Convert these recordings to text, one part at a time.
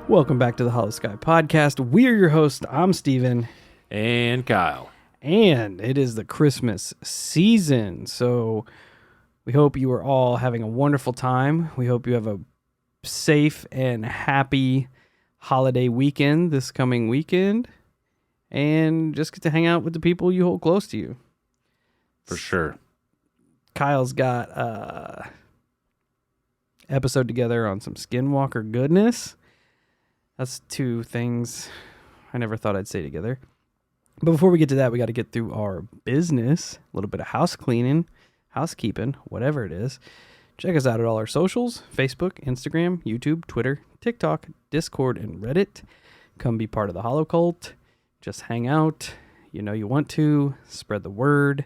Welcome back to the Holosky podcast. We're your hosts. I'm Steven. And Kyle. And it is the Christmas season. So we hope you are all having a wonderful time. We hope you have a safe and happy holiday weekend this coming weekend. And just get to hang out with the people you hold close to you. For sure. Kyle's got a episode together on some Skinwalker goodness. That's two things I never thought I'd say together. But before we get to that, we got to get through our business, a little bit of house cleaning, housekeeping, whatever it is. Check us out at all our socials, Facebook, Instagram, YouTube, Twitter, TikTok, Discord, and Reddit. Come be part of the Holo Cult. Just hang out. You know you want to. Spread the word.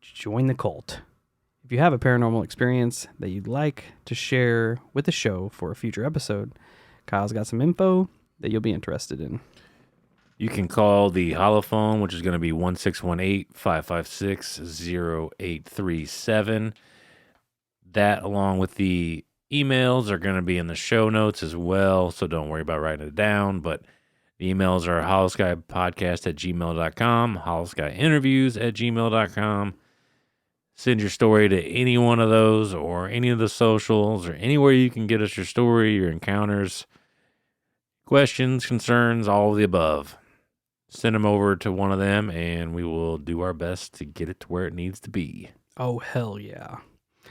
Join the cult. If you have a paranormal experience that you'd like to share with the show for a future episode, Kyle's got some info that you'll be interested in. You can call the holophone, which is going to be 1-618-556-0837. That, along with the emails, are going to be in the show notes as well, so don't worry about writing it down. But the emails are holoskypodcast@gmail.com, holoskyinterviews@gmail.com. Send your story to any one of those or any of the socials or anywhere you can get us your story, your encounters, questions, concerns, all of the above. Send them over to one of them, and we will do our best to get it to where it needs to be. Oh, hell yeah. I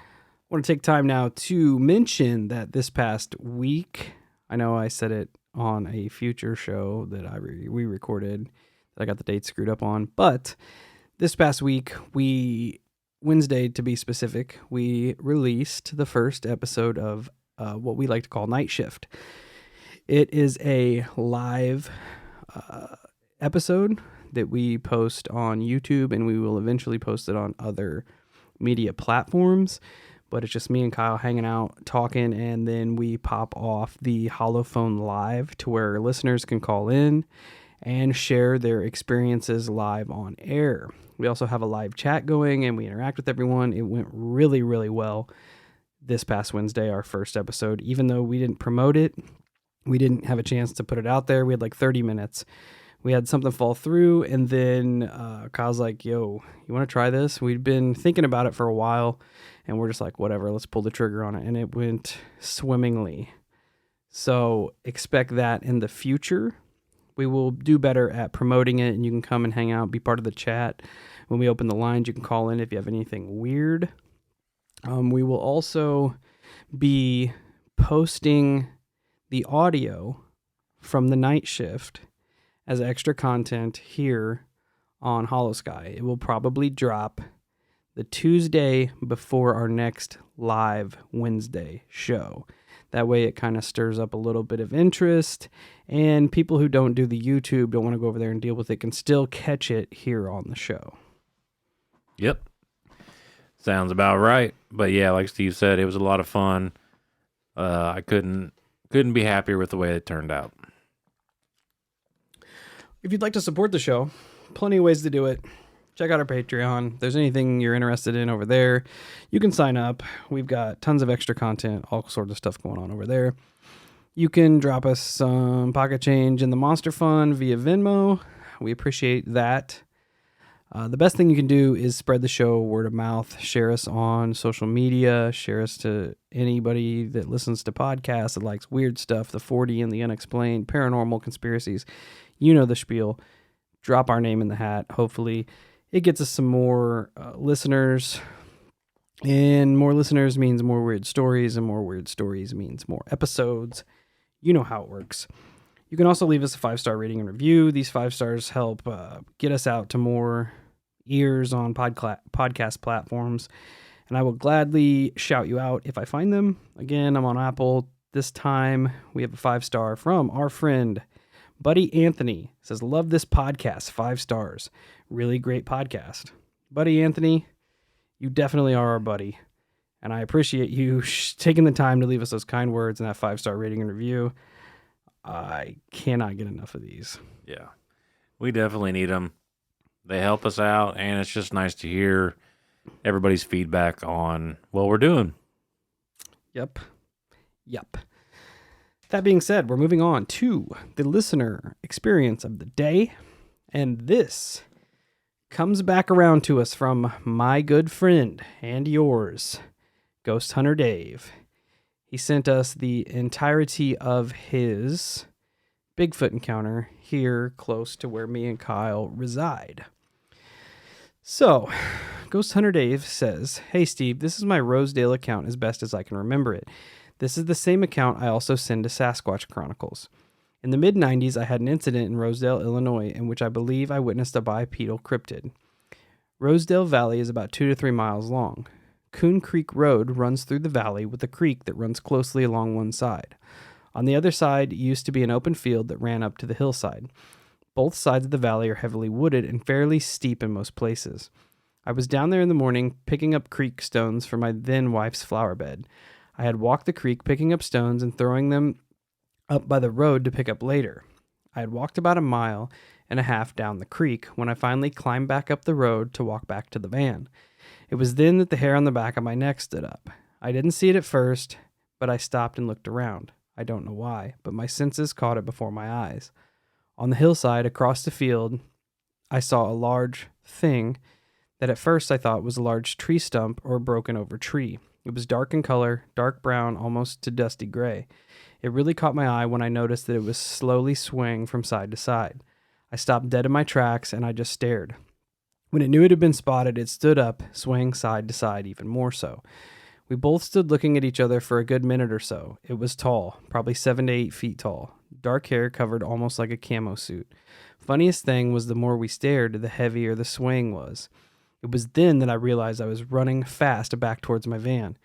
want to take time now to mention that this past week, I know I said it on a future show that we recorded that I got the date screwed up on, but this past week, Wednesday to be specific, we released the first episode of what we like to call Night Shift. It is a live episode that we post on YouTube, and we will eventually post it on other media platforms. But it's just me and Kyle hanging out, talking, and then we pop off the Holophone live to where listeners can call in and share their experiences live on air. We also have a live chat going, and we interact with everyone. It went really, really well this past Wednesday, our first episode. Even though we didn't promote it, we didn't have a chance to put it out there. We had like 30 minutes. We had something fall through, and then Kyle's like, yo, you want to try this? We'd been thinking about it for a while, and we're just like, whatever, let's pull the trigger on it. And it went swimmingly. So expect that in the future. We will do better at promoting it, and you can come and hang out, be part of the chat. When we open the lines, you can call in if you have anything weird. We will also be posting the audio from the night shift as extra content here on Holosky. It will probably drop the Tuesday before our next live Wednesday show. That way it kind of stirs up a little bit of interest, and people who don't do the YouTube, don't want to go over there and deal with it, can still catch it here on the show. Yep. Sounds about right. But yeah, like Steve said, it was a lot of fun. I couldn't be happier with the way it turned out. If you'd like to support the show, plenty of ways to do it. Check out our Patreon. If there's anything you're interested in over there, you can sign up. We've got tons of extra content, all sorts of stuff going on over there. You can drop us some pocket change in the Monster Fund via Venmo. We appreciate that. The best thing you can do is spread the show word of mouth. Share us on social media. Share us to anybody that listens to podcasts that likes weird stuff, the 40 and the unexplained, paranormal conspiracies. You know the spiel. Drop our name in the hat. Hopefully it gets us some more listeners. And more listeners means more weird stories, and more weird stories means more episodes. You know how it works. You can also leave us a 5-star rating and review. These 5 stars help get us out to more ears on podcast platforms. And I will gladly shout you out if I find them. Again, I'm on Apple. This time we have a 5-star from our friend, Buddy Anthony. Says, love this podcast, 5 stars. Really great podcast. Buddy Anthony, you definitely are our buddy. And I appreciate you taking the time to leave us those kind words and that 5-star rating and review. I cannot get enough of these. Yeah, we definitely need them. They help us out, and it's just nice to hear everybody's feedback on what we're doing. Yep. That being said, we're moving on to the listener experience of the day. And this comes back around to us from my good friend and yours, Ghosthunter Dave. He sent us the entirety of his Bigfoot encounter here close to where me and Kyle reside. So, Ghosthunter Dave says, "Hey Steve, this is my Rosedale account as best as I can remember it. This is the same account I also send to Sasquatch Chronicles. In the mid-90s, I had an incident in Rosedale, Illinois, in which I believe I witnessed a bipedal cryptid. Rosedale Valley is about 2 to 3 miles long. Coon Creek Road runs through the valley with a creek that runs closely along one side. On the other side used to be an open field that ran up to the hillside. Both sides of the valley are heavily wooded and fairly steep in most places. I was down there in the morning picking up creek stones for my then wife's flower bed. I had walked the creek picking up stones and throwing them up by the road to pick up later. I had walked about 1.5 miles down the creek when I finally climbed back up the road to walk back to the van. It was then that the hair on the back of my neck stood up. I didn't see it at first, but I stopped and looked around. I don't know why, but my senses caught it before my eyes. On the hillside across the field, I saw a large thing that at first I thought was a large tree stump or a broken over tree. It was dark in color, dark brown, almost to dusty gray. It really caught my eye when I noticed that it was slowly swaying from side to side. I stopped dead in my tracks and I just stared. When it knew it had been spotted, it stood up, swaying side to side even more so. We both stood looking at each other for a good minute or so. It was tall, probably 7 to 8 feet tall. Dark hair covered almost like a camo suit. Funniest thing was the more we stared, the heavier the swaying was. It was then that I realized I was running fast back towards my van.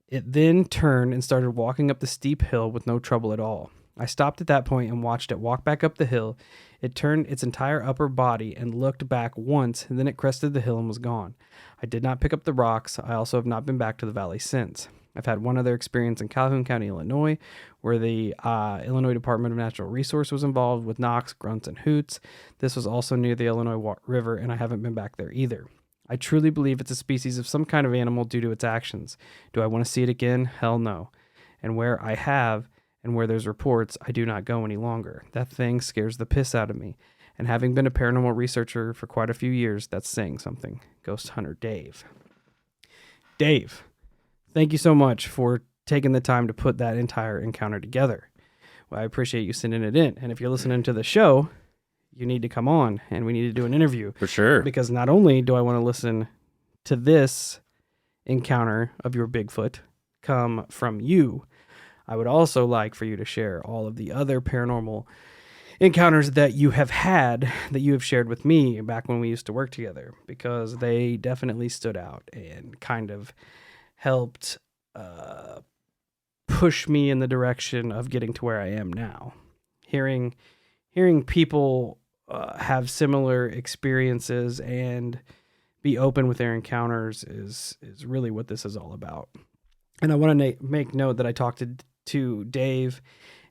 It then turned and started walking up the steep hill with no trouble at all. I stopped at that point and watched it walk back up the hill. It turned its entire upper body and looked back once, and then it crested the hill and was gone. I did not pick up the rocks. I also have not been back to the valley since. I've had one other experience in Calhoun County, Illinois, where the Illinois Department of Natural Resources was involved with knocks, grunts, and hoots. This was also near the Illinois River, and I haven't been back there either. I truly believe it's a species of some kind of animal due to its actions. Do I want to see it again? Hell no. And where I have, and where there's reports, I do not go any longer. That thing scares the piss out of me. And having been a paranormal researcher for quite a few years, that's saying something. Ghosthunter Dave. Dave, thank you so much for taking the time to put that entire encounter together. Well, I appreciate you sending it in. And if you're listening to the show, you need to come on and we need to do an interview. For sure. Because not only do I want to listen to this encounter of your Bigfoot come from you, I would also like for you to share all of the other paranormal encounters that you have had, that you have shared with me back when we used to work together, because they definitely stood out and kind of helped push me in the direction of getting to where I am now. Hearing people have similar experiences and be open with their encounters is really what this is all about. And I want to make note that I talked to Dave,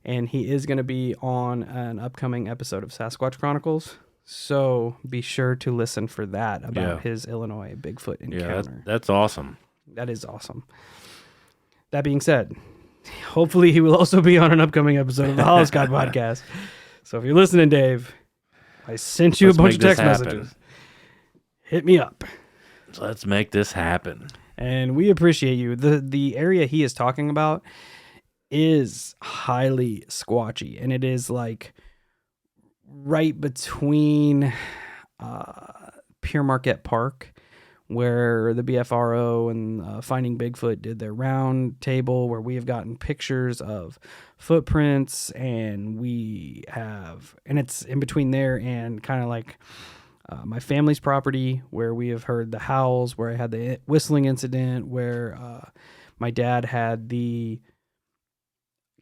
and he is going to be on an upcoming episode of Sasquatch Chronicles. So be sure to listen for that about his Illinois Bigfoot encounter. Yeah, that's awesome. That is awesome. That being said, hopefully he will also be on an upcoming episode of the Holosky podcast. So if you're listening, Dave, I sent you a bunch of text messages. Hit me up. Let's make this happen. And we appreciate you. The area he is talking about is highly squatchy, and it is like right between Pure Marquette Park, where the BFRO and Finding Bigfoot did their round table, where we have gotten pictures of footprints, and it's in between there and kind of like my family's property, where we have heard the howls, where I had the whistling incident, where my dad had the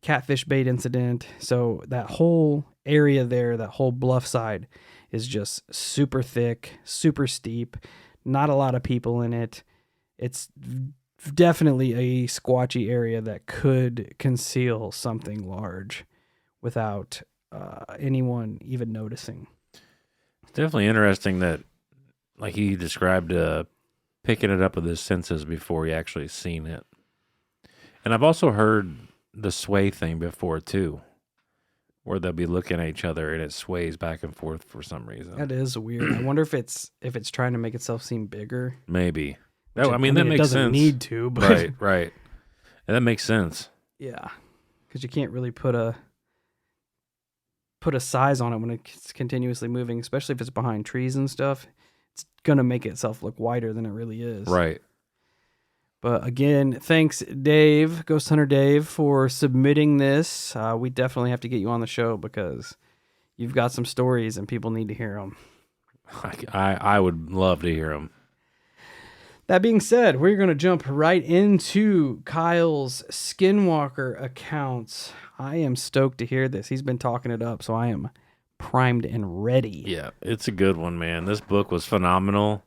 catfish bait incident. So that whole area there, that whole bluff side is just super thick, super steep, not a lot of people in it. It's definitely a squatchy area that could conceal something large without anyone even noticing. It's definitely interesting that, like he described, picking it up with his senses before he actually seen it. And I've also heard the sway thing before too, where they'll be looking at each other and it sways back and forth for some reason. That is weird. I wonder if it's trying to make itself seem bigger. Maybe. Which I mean, that it makes doesn't sense. need to, but Right. And that makes sense. yeah, because you can't really put a size on it when it's continuously moving, especially if it's behind trees and stuff. It's gonna make itself look wider than it really is. Right. But again, thanks, Dave, Ghosthunter Dave, for submitting this. We definitely have to get you on the show because you've got some stories and people need to hear them. I would love to hear them. That being said, we're going to jump right into Kyle's Skinwalker accounts. I am stoked to hear this. He's been talking it up, so I am primed and ready. Yeah, it's a good one, man. This book was phenomenal.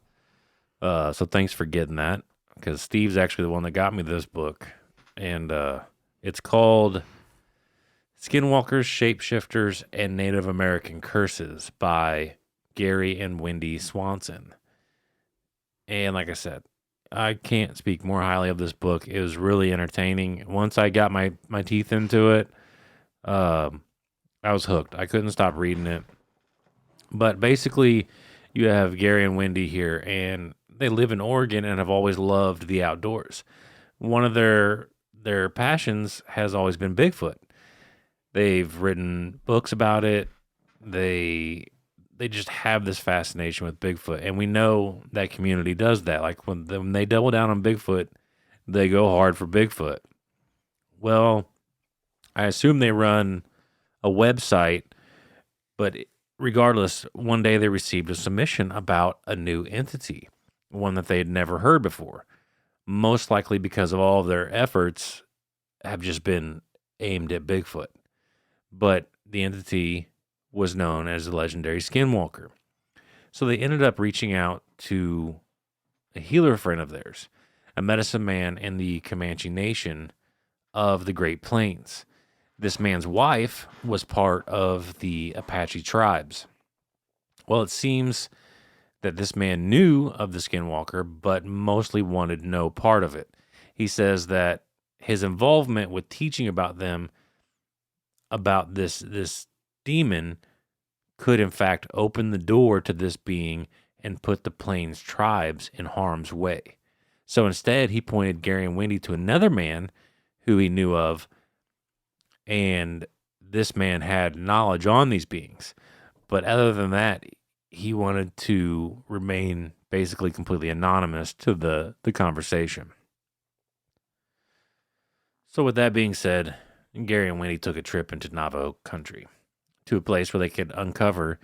So thanks for getting that, because Steve's actually the one that got me this book. And it's called Skinwalkers, Shapeshifters, and Native American Curses by Gary and Wendy Swanson. And like I said, I can't speak more highly of this book. It was really entertaining. Once I got my teeth into it, I was hooked. I couldn't stop reading it. But basically, you have Gary and Wendy here, and they live in Oregon and have always loved the outdoors. One of their passions has always been Bigfoot. They've written books about it. They just have this fascination with Bigfoot, and we know that community does that. Like when they double down on Bigfoot, they go hard for Bigfoot. Well, I assume they run a website, but regardless, one day they received a submission about a new entity, one that they had never heard before. Most likely because of all of their efforts have just been aimed at Bigfoot. But the entity was known as the legendary Skinwalker. So they ended up reaching out to a healer friend of theirs, a medicine man in the Comanche Nation of the Great Plains. This man's wife was part of the Apache tribes. Well, it seems that this man knew of the Skinwalker, but mostly wanted no part of it. He says that his involvement with teaching about them, about this demon, could in fact open the door to this being and put the Plains tribes in harm's way. So instead, he pointed Gary and Wendy to another man who he knew of, and this man had knowledge on these beings. But other than that, he wanted to remain basically completely anonymous to the conversation. So with that being said, Gary and Wendy took a trip into Navajo country, to a place where they could uncover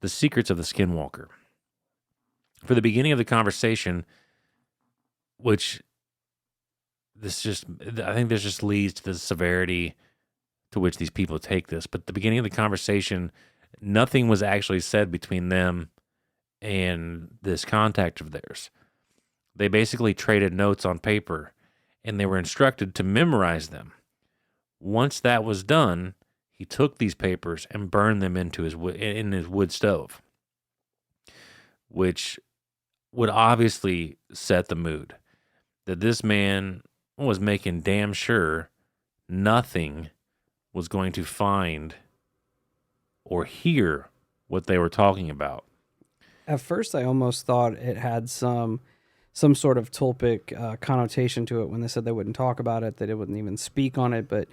the secrets of the Skinwalker. For the beginning of the conversation, which I think this just leads to the severity to which these people take this. But the beginning of the conversation, nothing was actually said between them and this contact of theirs. They basically traded notes on paper, and they were instructed to memorize them. Once that was done, he took these papers and burned them in his wood stove, which would obviously set the mood that this man was making damn sure nothing was going to find or hear what they were talking about. At first, I almost thought it had some sort of tulpic connotation to it when they said they wouldn't talk about it, that it wouldn't even speak on it, but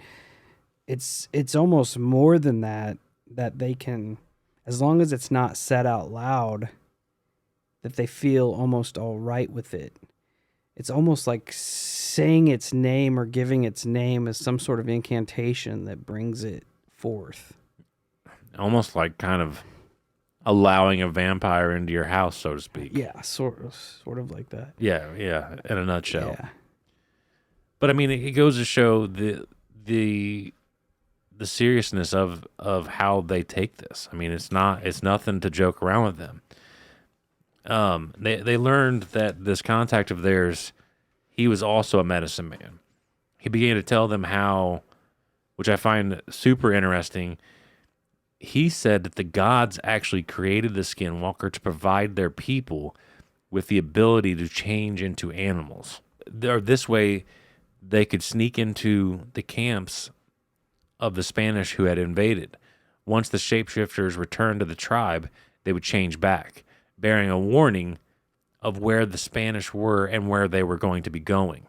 it's almost more than that they can, as long as it's not said out loud, that they feel almost all right with it. It's almost like saying its name or giving its name as some sort of incantation that brings it forth. Almost like kind of allowing a vampire into your house, so to speak. Yeah, sort of like that. Yeah, in a nutshell. Yeah. But I mean, it goes to show the seriousness of how they take this. I mean, it's nothing to joke around with them. They learned that this contact of theirs, he was also a medicine man. He began to tell them how, which I find super interesting, he said that the gods actually created the Skinwalker to provide their people with the ability to change into animals. This way, they could sneak into the camps of the Spanish who had invaded. Once the shapeshifters returned to the tribe, they would change back, bearing a warning of where the Spanish were and where they were going to be going.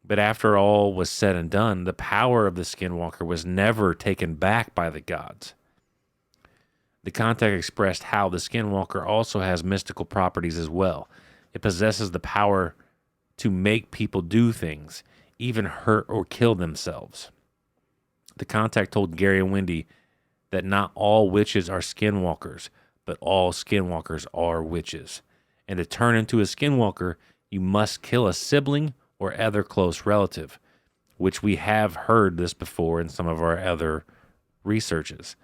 But after all was said and done, the power of the Skinwalker was never taken back by the gods. The contact expressed how the Skinwalker also has mystical properties as well. It possesses the power to make people do things, even hurt or kill themselves. The contact told Gary and Wendy that not all witches are skinwalkers, but all skinwalkers are witches. And to turn into a skinwalker, you must kill a sibling or other close relative, which we have heard this before in some of our other researches.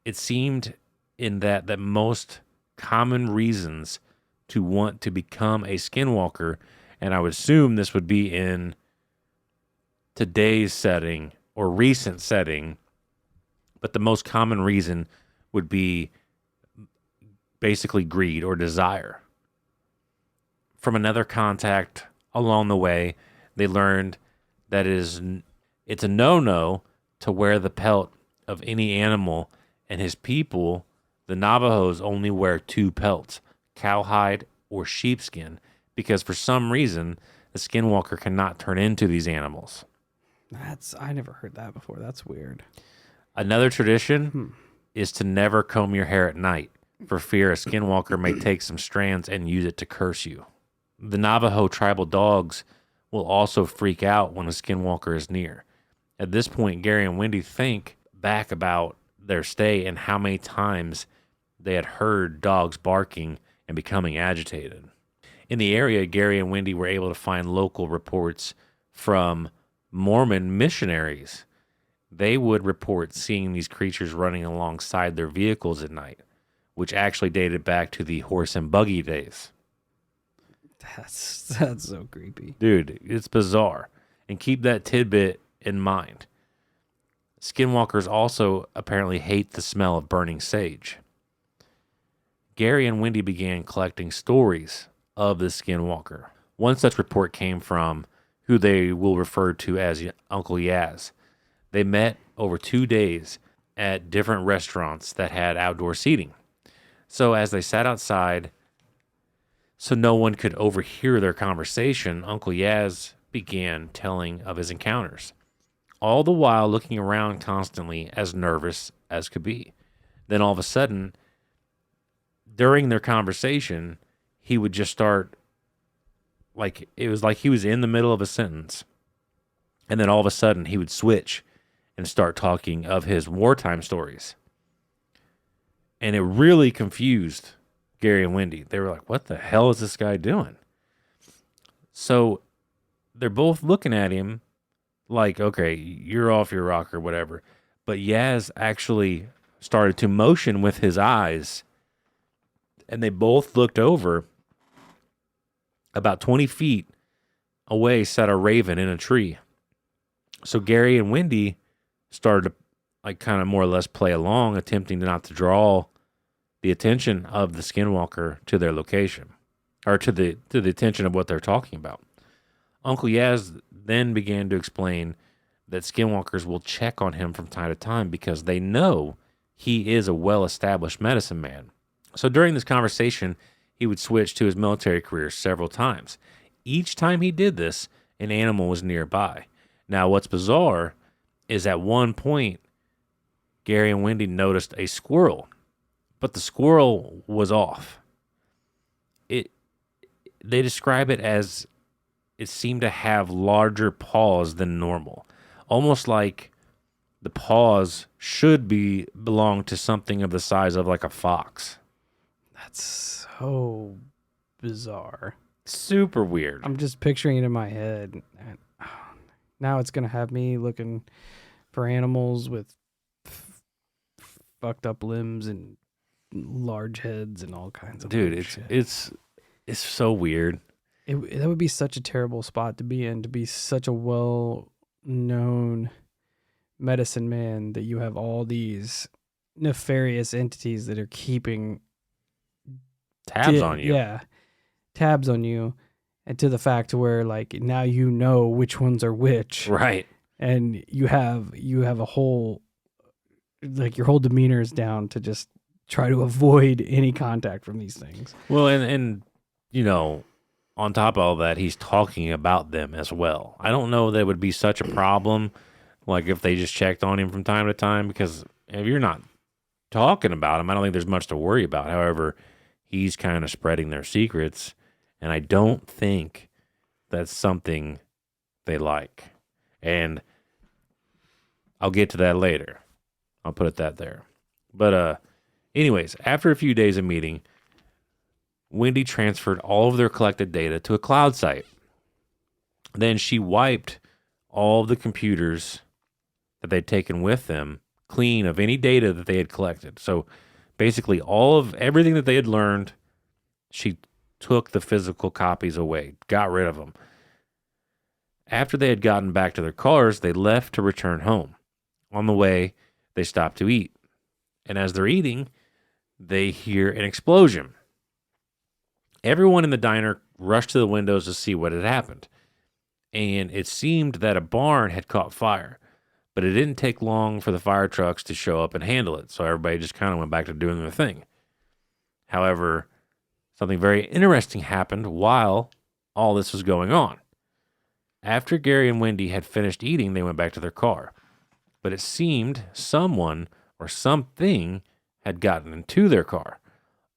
It seemed in that most common reasons to want to become a skinwalker, and I would assume this would be in today's setting or recent setting, but the most common reason would be basically greed or desire. From another contact along the way, they learned that it's a no-no to wear the pelt of any animal, and his people, the Navajos, only wear 2 pelts, cowhide or sheepskin, because for some reason, the skinwalker cannot turn into these animals. I never heard that before. That's weird. Another tradition is to never comb your hair at night, for fear a skinwalker may take some strands and use it to curse you. The Navajo tribal dogs will also freak out when a skinwalker is near. At this point, Gary and Wendy think back about their stay and how many times they had heard dogs barking and becoming agitated. In the area, Gary and Wendy were able to find local reports from Mormon missionaries. They would report seeing these creatures running alongside their vehicles at night, which actually dated back to the horse and buggy days. That's so creepy. Dude, it's bizarre. And keep that tidbit in mind. Skinwalkers also apparently hate the smell of burning sage. Gary and Wendy began collecting stories of the Skinwalker. One such report came from who they will refer to as Uncle Yaz. They met over 2 days at different restaurants that had outdoor seating. So as they sat outside, so no one could overhear their conversation, Uncle Yaz began telling of his encounters, all the while looking around constantly, as nervous as could be. Then all of a sudden, during their conversation, he would just start, like, it was like he was in the middle of a sentence. And then all of a sudden, he would switch and start talking of his wartime stories. And it really confused Gary and Wendy. They were like, what the hell is this guy doing? So they're both looking at him like, okay, you're off your rock or whatever. But Yaz actually started to motion with his eyes, and they both looked over. About 20 feet away sat a raven in a tree. So Gary and Wendy started to, like, kind of more or less play along, attempting not to draw the attention of the Skinwalker to their location, or to the attention of what they're talking about. Uncle Yaz then began to explain that Skinwalkers will check on him from time to time because they know he is a well-established medicine man. So during this conversation, he would switch to his military career several times. Each time he did this, an animal was nearby. Now, what's bizarre is at one point, Gary and Wendy noticed a squirrel, but the squirrel was off. They describe it as it seemed to have larger paws than normal, almost like the paws should belong to something of the size of like a fox. That's so bizarre. Super weird. I'm just picturing it in my head. And now it's going to have me looking for animals with fucked up limbs and large heads and all kinds of Dude, shit. it's so weird. That would be such a terrible spot to be in, to be such a well-known medicine man that you have all these nefarious entities that are keeping Tabs on you. Yeah, tabs on you, And to the fact where like now you know which ones are which, Right. and you have a whole, like your whole demeanor is down to just try to avoid any contact from these things. Well, and you know, on top of all that, he's talking about them as well. I don't know that it would be such a problem, like if they just checked on him from time to time, because if you're not talking about him, I don't think there's much to worry about. However, he's kind of spreading their secrets, and I don't think that's something they like. And I'll get to that later. I'll put it that there. But anyways, after a few days of meeting, Wendy transferred all of their collected data to a cloud site. Then she wiped all of the computers that they'd taken with them clean of any data that they had collected. So basically all of everything that they had learned, she took the physical copies away, got rid of them. After they had gotten back to their cars, they left to return home. On the way, they stopped to eat. And as they're eating, they hear an explosion. Everyone in the diner rushed to the windows to see what had happened. And it seemed that a barn had caught fire. But it didn't take long for the fire trucks to show up and handle it. So everybody just kind of went back to doing their thing. However, something very interesting happened while all this was going on. After Gary and Wendy had finished eating, they went back to their car. But it seemed someone or something had gotten into their car.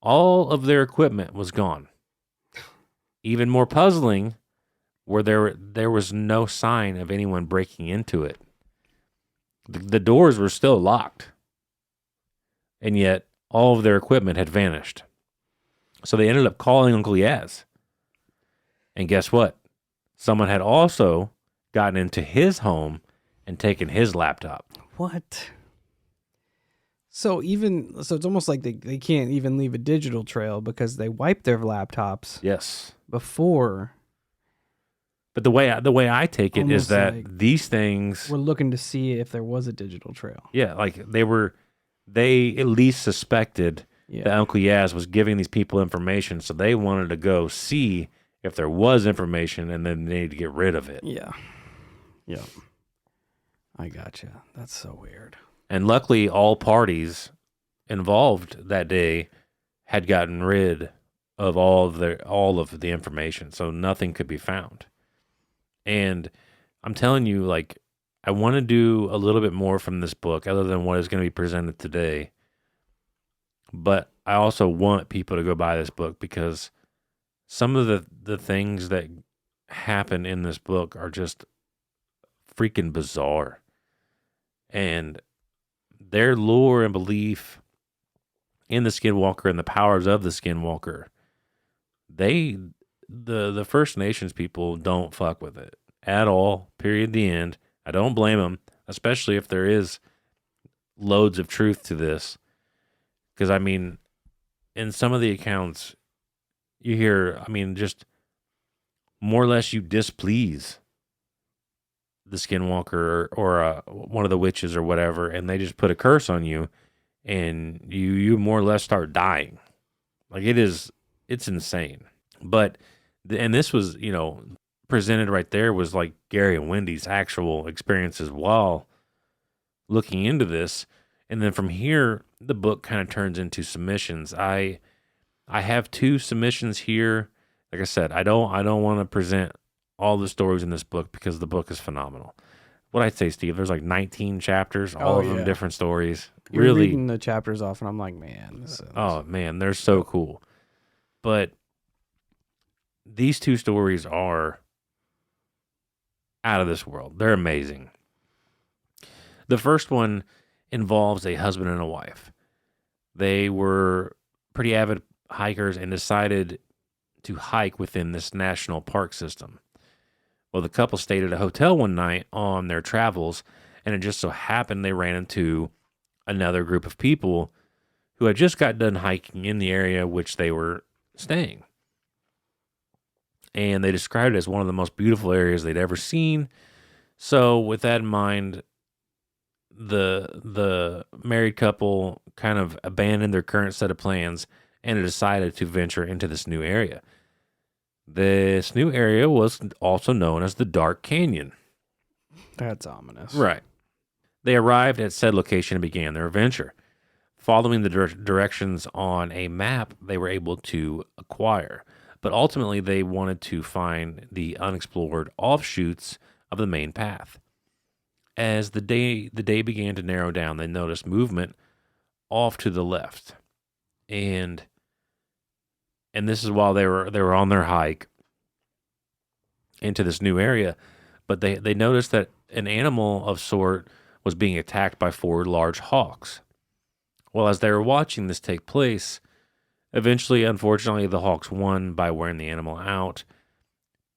All of their equipment was gone. Even more puzzling, where there was no sign of anyone breaking into it. The doors were still locked, and yet all of their equipment had vanished. So they ended up calling Uncle Yaz. And guess what? Someone had also gotten into his home and taken his laptop. What? So it's almost like they can't even leave a digital trail because they wiped their laptops. Yes. Before. But the way I take it is Almost that like these things we're looking to see if there was a digital trail. Yeah, like they at least suspected that Uncle Yaz was giving these people information, so they wanted to go see if there was information, and then they needed to get rid of it. Yeah. Yeah. I gotcha. That's so weird. And luckily, all parties involved that day had gotten rid of all of the information, so nothing could be found. And I'm telling you, like, I want to do a little bit more from this book other than what is going to be presented today. But I also want people to go buy this book because some of the things that happen in this book are just freaking bizarre. And their lore and belief in the Skinwalker and the powers of the Skinwalker, the First Nations people don't fuck with it at all, period, the end. I don't blame them, especially if there is loads of truth to this. Because, I mean, in some of the accounts, you hear, I mean, just more or less you displease the Skinwalker or one of the witches or whatever, and they just put a curse on you, and you more or less start dying. Like, it's insane. But, and this was, presented right there was like Gary and Wendy's actual experiences while looking into this. And then from here, the book kind of turns into submissions. I have 2 submissions here. Like I said, I don't want to present all the stories in this book because the book is phenomenal. What I'd say, Steve, there's like 19 chapters, all of them different stories. You're really reading the chapters off, and I'm like, man, man, they're so cool. But these 2 stories are out of this world. They're amazing. The first one involves a husband and a wife. They were pretty avid hikers and decided to hike within this national park system. Well, the couple stayed at a hotel one night on their travels, and it just so happened they ran into another group of people who had just got done hiking in the area which they were staying. And they described it as one of the most beautiful areas they'd ever seen. So with that in mind, the married couple kind of abandoned their current set of plans and decided to venture into this new area. This new area was also known as the Dark Canyon. That's ominous. Right. They arrived at said location and began their adventure. Following the directions on a map, they were able to acquire. But ultimately, they wanted to find the unexplored offshoots of the main path. As the day began to narrow down, they noticed movement off to the left. And this is while they were on their hike into this new area, but they noticed that an animal of sort was being attacked by 4 large hawks. Well, as they were watching this take place, eventually, unfortunately, the hawks won by wearing the animal out.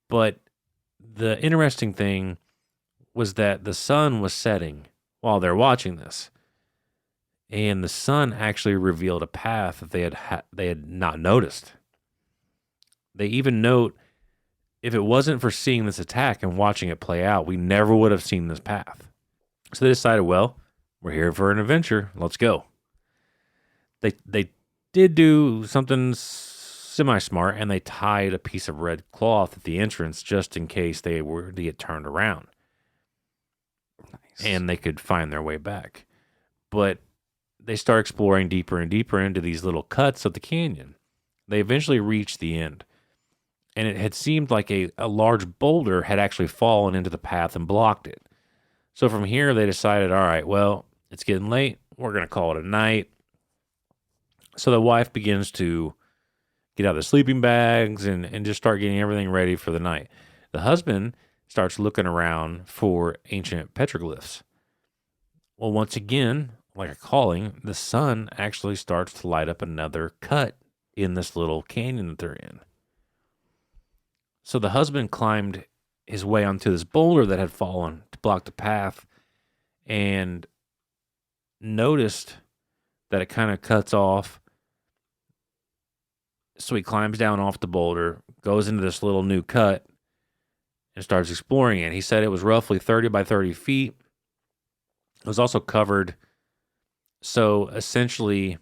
But the interesting thing was that the sun was setting while they're watching this. And the sun actually revealed a path that they had not noticed. They even note, if it wasn't for seeing this attack and watching it play out, we never would have seen this path. So they decided, well, we're here for an adventure. Let's go. They did do something semi-smart, and they tied a piece of red cloth at the entrance just in case they were to get turned around. Nice. And they could find their way back. But they start exploring deeper and deeper into these little cuts of the canyon. They eventually reached the end. And it had seemed like a large boulder had actually fallen into the path and blocked it. So from here, they decided, all right, well, it's getting late. We're going to call it a night. So the wife begins to get out the sleeping bags and just start getting everything ready for the night. The husband starts looking around for ancient petroglyphs. Well, once again, like a calling, the sun actually starts to light up another cut in this little canyon that they're in. So the husband climbed his way onto this boulder that had fallen to block the path and noticed that it kind of cuts off. So he climbs down off the boulder, goes into this little new cut, and starts exploring it. He said it was roughly 30 by 30 feet. It was also covered. So essentially,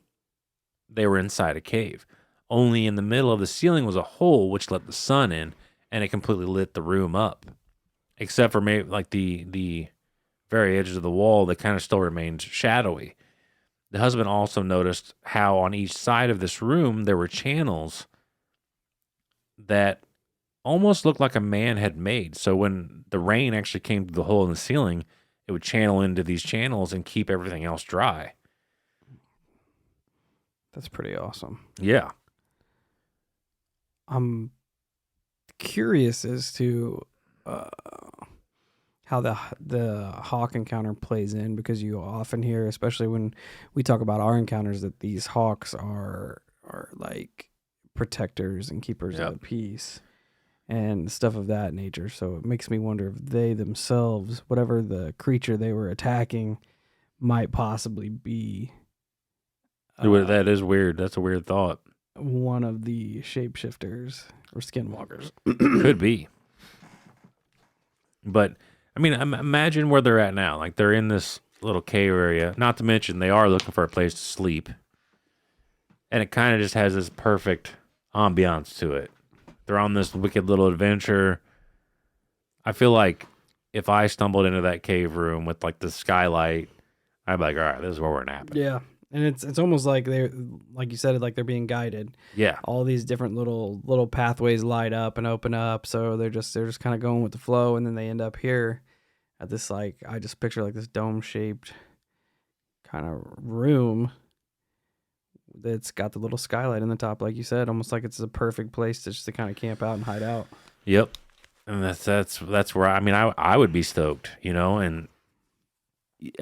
they were inside a cave. Only in the middle of the ceiling was a hole which let the sun in, and it completely lit the room up. Except for maybe like the very edges of the wall that kind of still remained shadowy. The husband also noticed how on each side of this room there were channels that almost looked like a man had made. So when the rain actually came through the hole in the ceiling, it would channel into these channels and keep everything else dry. That's pretty awesome. Yeah. I'm curious as to how the hawk encounter plays in, because you often hear, especially when we talk about our encounters, that these hawks are like protectors and keepers of the peace and stuff of that nature. So it makes me wonder if they themselves, whatever the creature they were attacking, might possibly be. That is weird. That's a weird thought. One of the shapeshifters or skinwalkers. Could be. But I mean, imagine where they're at now. Like, they're in this little cave area. Not to mention, they are looking for a place to sleep. And it kind of just has this perfect ambiance to it. They're on this wicked little adventure. I feel like if I stumbled into that cave room with, like, the skylight, I'd be like, all right, this is where we're napping. Yeah. And it's almost like they're, like you said, like they're being guided. Yeah. All these different little pathways light up and open up. So they're just kind of going with the flow. And then they end up here at this, like, I just picture like this dome shaped kind of room that's got the little skylight in the top, like you said, almost like it's a perfect place to kind of camp out and hide out. Yep. And that's where I would be stoked, and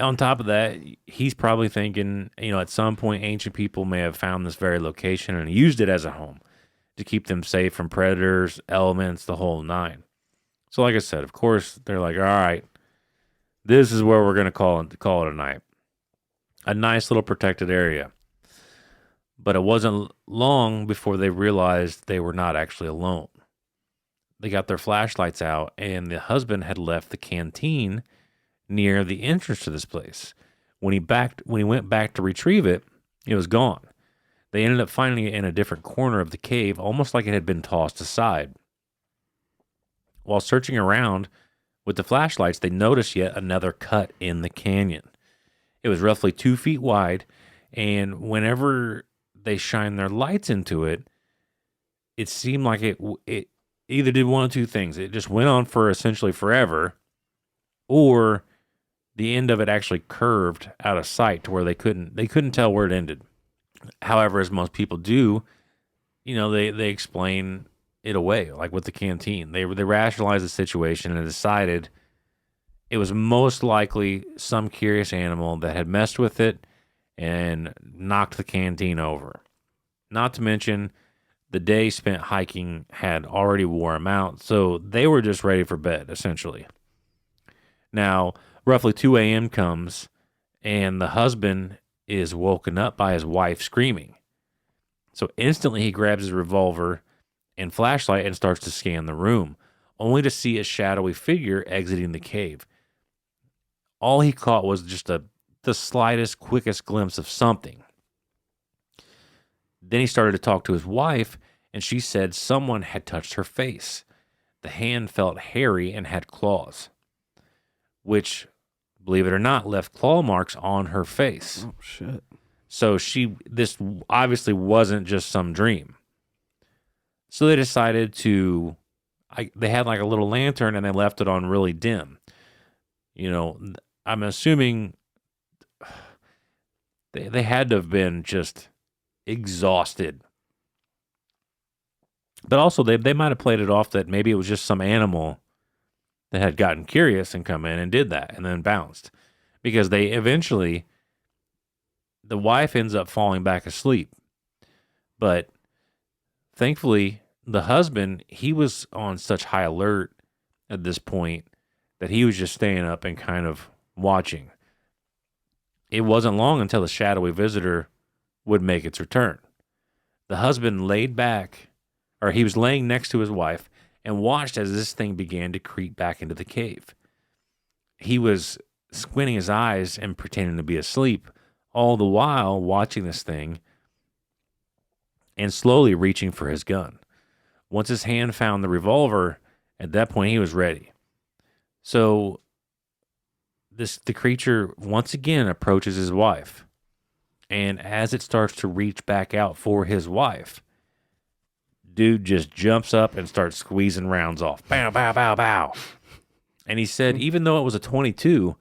on top of that, he's probably thinking, at some point ancient people may have found this very location and used it as a home to keep them safe from predators, elements, the whole nine. So like I said, of course, they're like, all right, this is where we're going to call it a night. A nice little protected area. But it wasn't long before they realized they were not actually alone. They got their flashlights out, and the husband had left the canteen near the entrance to this place. When he went back to retrieve it, it was gone. They ended up finding it in a different corner of the cave, almost like it had been tossed aside. while searching around with the flashlights, they noticed yet another cut in the canyon. It was roughly 2 feet wide, and whenever they shined their lights into it, it seemed like it either did one of two things. It just went on for essentially forever, or the end of it actually curved out of sight to where they couldn't tell where it ended. However, as most people do, they explain it away, like with the canteen. They rationalized the situation and decided it was most likely some curious animal that had messed with it and knocked the canteen over. Not to mention, the day spent hiking had already wore them out, so they were just ready for bed, essentially. Now, roughly 2 a.m. comes, and the husband is woken up by his wife screaming. So instantly he grabs his revolver and flashlight and starts to scan the room, only to see a shadowy figure exiting the cave. All he caught was just the slightest, quickest glimpse of something. Then he started to talk to his wife, and she said someone had touched her face. The hand felt hairy and had claws, which, believe it or not, left claw marks on her face. Oh, shit. So this obviously wasn't just some dream. So they decided they had like a little lantern and they left it on really dim. I'm assuming they had to have been just exhausted. But also they might have played it off that maybe it was just some animal that had gotten curious and come in and did that and then bounced. Because the wife ends up falling back asleep. But thankfully, the husband, he was on such high alert at this point that he was just staying up and kind of watching. It wasn't long until the shadowy visitor would make its return. The husband he was laying next to his wife and watched as this thing began to creep back into the cave. He was squinting his eyes and pretending to be asleep, all the while watching this thing and slowly reaching for his gun. Once his hand found the revolver, at that point he was ready. So the creature once again approaches his wife, and as it starts to reach back out for his wife, dude just jumps up and starts squeezing rounds off. Bow, bow, bow, bow. And he said even though it was a 22,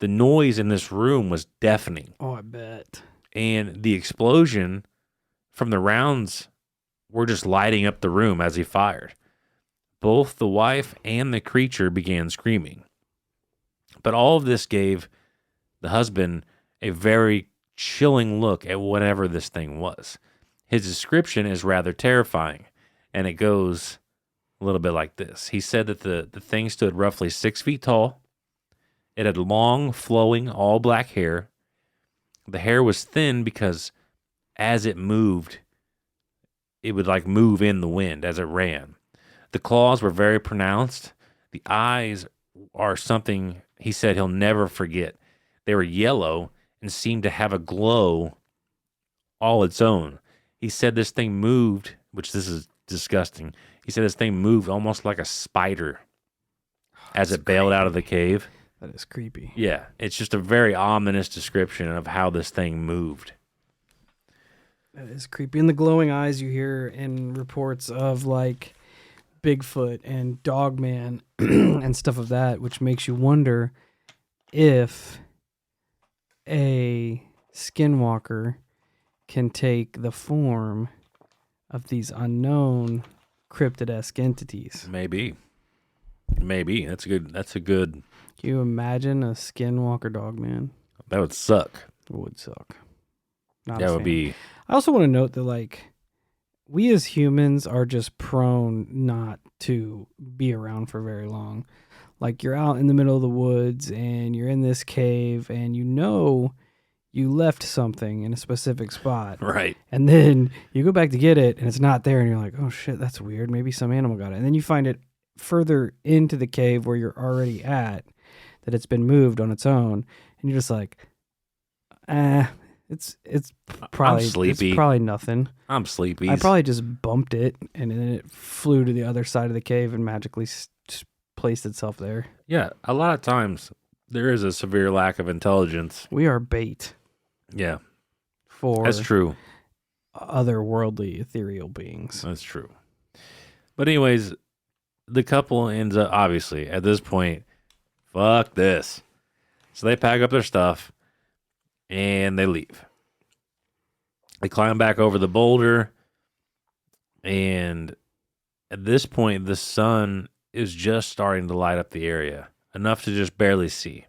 the noise in this room was deafening. Oh, I bet. And the explosion from the rounds were just lighting up the room as he fired. Both the wife and the creature began screaming. But all of this gave the husband a very chilling look at whatever this thing was. His description is rather terrifying, and it goes a little bit like this. He said that the thing stood roughly 6 feet tall. It had long, flowing, all black hair. The hair was thin because as it moved, it would like move in the wind as it ran. The claws were very pronounced. The eyes are something he said he'll never forget. They were yellow and seemed to have a glow all its own. He said this thing moved, which this is disgusting. He said this thing moved almost like a spider as it bailed out of the cave. That is creepy. Yeah, it's just a very ominous description of how this thing moved. That is creepy. And the glowing eyes you hear in reports of like Bigfoot and Dogman and stuff of that, which makes you wonder if a skinwalker can take the form of these unknown cryptid-esque entities. Maybe. That's a good. Can you imagine a skinwalker Dogman? That would suck. It would suck. Not That would be. I also want to note that like we as humans are just prone not to be around for very long. Like you're out in the middle of the woods and you're in this cave and you left something in a specific spot. Right. And then you go back to get it and it's not there and you're like, oh shit, that's weird. Maybe some animal got it. And then you find it further into the cave where you're already at, that it's been moved on its own. And you're just like, it's probably I'm sleepy. It's probably nothing. I'm sleepy. I probably just bumped it and then it flew to the other side of the cave and magically placed itself there. Yeah, a lot of times there is a severe lack of intelligence. We are bait Yeah, for that's true. otherworldly ethereal beings. That's true. But anyways, the couple ends up, obviously, at this point, fuck this. So they pack up their stuff and they leave. They climb back over the boulder, and at this point, the sun is just starting to light up the area, enough to just barely see.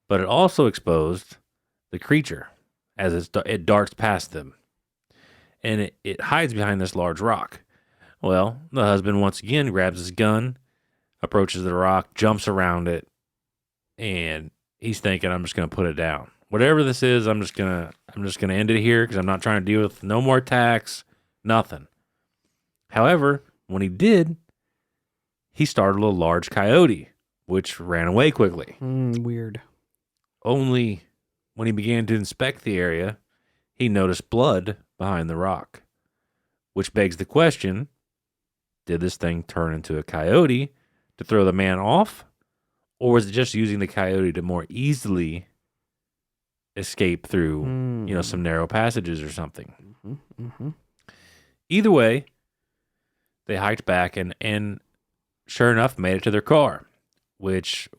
But it also exposed the creature as it darts past them, and it hides behind this large rock. Well, the husband once again grabs his gun, approaches the rock, jumps around it, and he's thinking, I'm just going to put it down. Whatever this is, I'm just going to end it here because I'm not trying to deal with no more attacks, nothing. However, when he did, he startled a large coyote, which ran away quickly. Weird. Only when he began to inspect the area, he noticed blood behind the rock, which begs the question, did this thing turn into a coyote to throw the man off? Or was it just using the coyote to more easily escape through, some narrow passages or something? Either way, they hiked back and sure enough made it to their car, which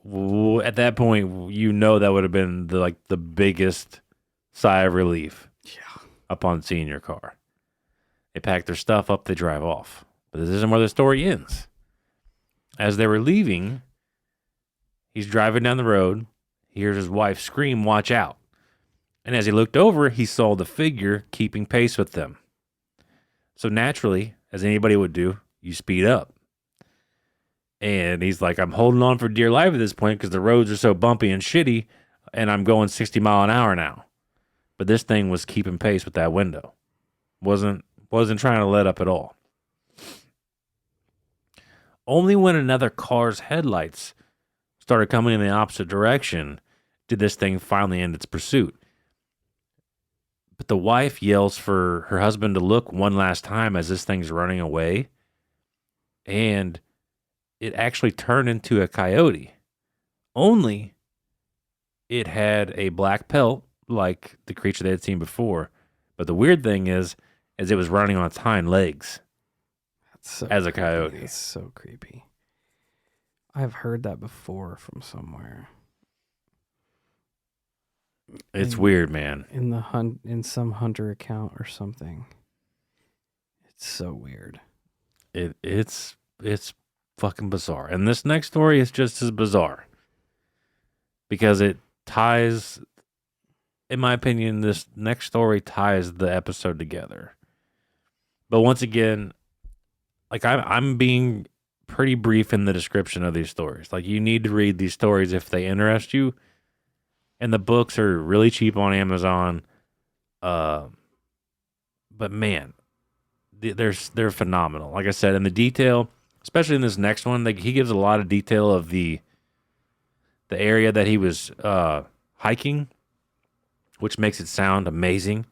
at that point, that would have been the biggest sigh of relief upon seeing your car. They pack their stuff up, they drive off. But this isn't where the story ends. As they were leaving, he's driving down the road. He hears his wife scream, "Watch out." And as he looked over, he saw the figure keeping pace with them. So naturally, as anybody would do, you speed up. And he's like, I'm holding on for dear life at this point because the roads are so bumpy and shitty, and I'm going 60 mile an hour now. But this thing was keeping pace with that window. Wasn't trying to let up at all. Only when another car's headlights started coming in the opposite direction did this thing finally end its pursuit. But the wife yells for her husband to look one last time as this thing's running away. And it actually turned into a coyote. Only it had a black pelt like the creature they had seen before. But the weird thing is it was running on its hind legs. So as a creepy. coyote. That's so creepy. I've heard that before from somewhere. It's weird, man. In some hunter account or something. It's so weird. It's fucking bizarre. And this next story is just as bizarre. Because it ties, in my opinion, this next story ties the episode together. But once again, I'm being pretty brief in the description of these stories. You need to read these stories if they interest you. And the books are really cheap on Amazon. But man, they're phenomenal. Like I said, in the detail, especially in this next one, he gives a lot of detail of the area that he was hiking, which makes it sound amazing.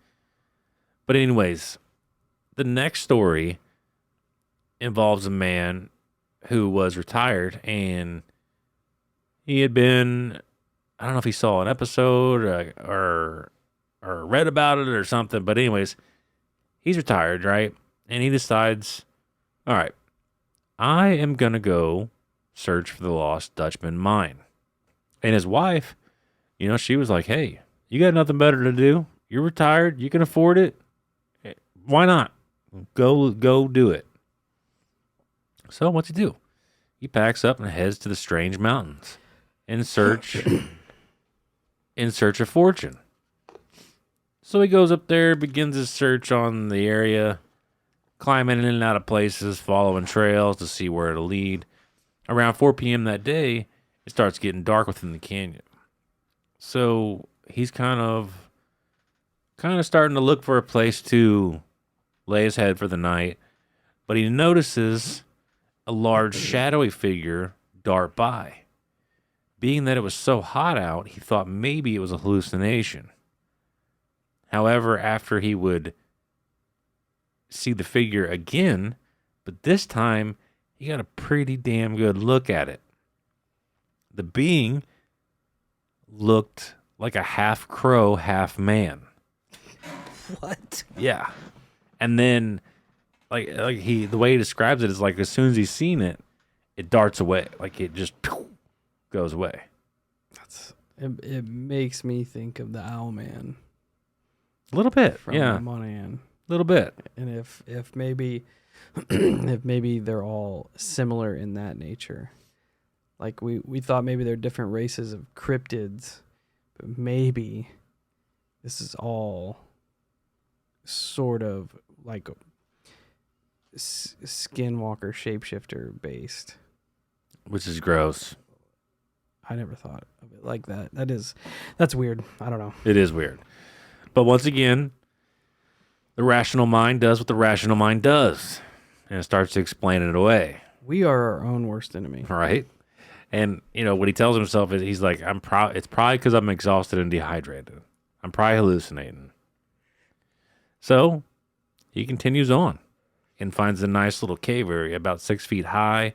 But anyways, the next story involves a man who was retired, and he had been, I don't know if he saw an episode or read about it or something, but anyways, he's retired, right? And he decides, all right, I am going to go search for the lost Dutchman mine. And his wife, she was like, hey, you got nothing better to do? You're retired. You can afford it. Why not? Go do it. So what's he do? He packs up and heads to the strange mountains in search of fortune. So he goes up there, begins his search on the area, climbing in and out of places, following trails to see where it'll lead. Around 4 p.m. that day, it starts getting dark within the canyon. So he's kind of starting to look for a place to lay his head for the night, but he notices a large shadowy figure dart by. Being that it was so hot out, he thought maybe it was a hallucination. However, after he would see the figure again, but this time he got a pretty damn good look at it. The being looked like a half crow, half man. What? Yeah. And then the way he describes it is like as soon as he's seen it, it darts away. Like it just goes away. It makes me think of the Owlman. A little bit. From Yeah. Monahan. A little bit. And if maybe if maybe they're all similar in that nature. Like we thought maybe they're different races of cryptids, but maybe this is all sort of like Skinwalker shapeshifter based. Which is gross. I never thought of it like that. That's weird. I don't know. It is weird. But once again, the rational mind does what the rational mind does. And it starts to explain it away. We are our own worst enemy. Right? And, what he tells himself is he's like, it's probably because I'm exhausted and dehydrated. I'm probably hallucinating. So he continues on and finds a nice little cave area about 6 feet high,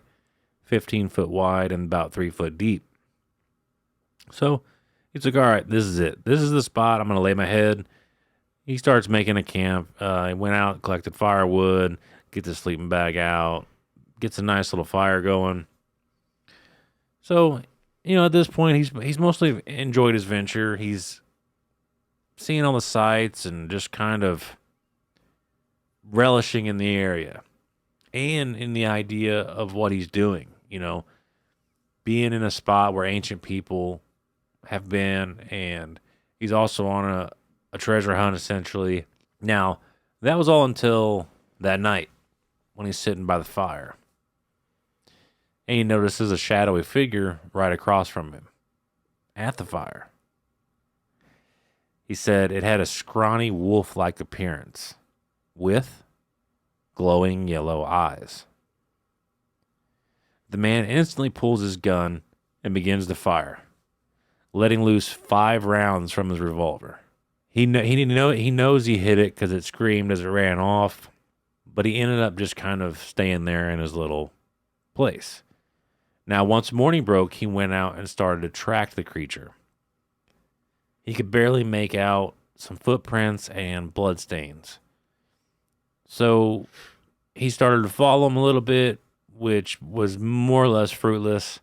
15 foot wide, and about 3 foot deep. So he's like, all right, this is it. This is the spot. I'm going to lay my head. He starts making a camp. He went out, collected firewood, gets his sleeping bag out, gets a nice little fire going. So, at this point, he's mostly enjoyed his venture. He's seeing all the sights and just kind of relishing in the area and in the idea of what he's doing, being in a spot where ancient people have been, and he's also on a treasure hunt, essentially. Now, that was all until that night when he's sitting by the fire. And he notices a shadowy figure right across from him at the fire. He said it had a scrawny wolf-like appearance with glowing yellow eyes. The man instantly pulls his gun and begins to fire, letting loose 5 rounds from his revolver. He knows he hit it because it screamed as it ran off, but he ended up just kind of staying there in his little place. Now, once morning broke, he went out and started to track the creature. He could barely make out some footprints and bloodstains. So he started to follow him a little bit, which was more or less fruitless.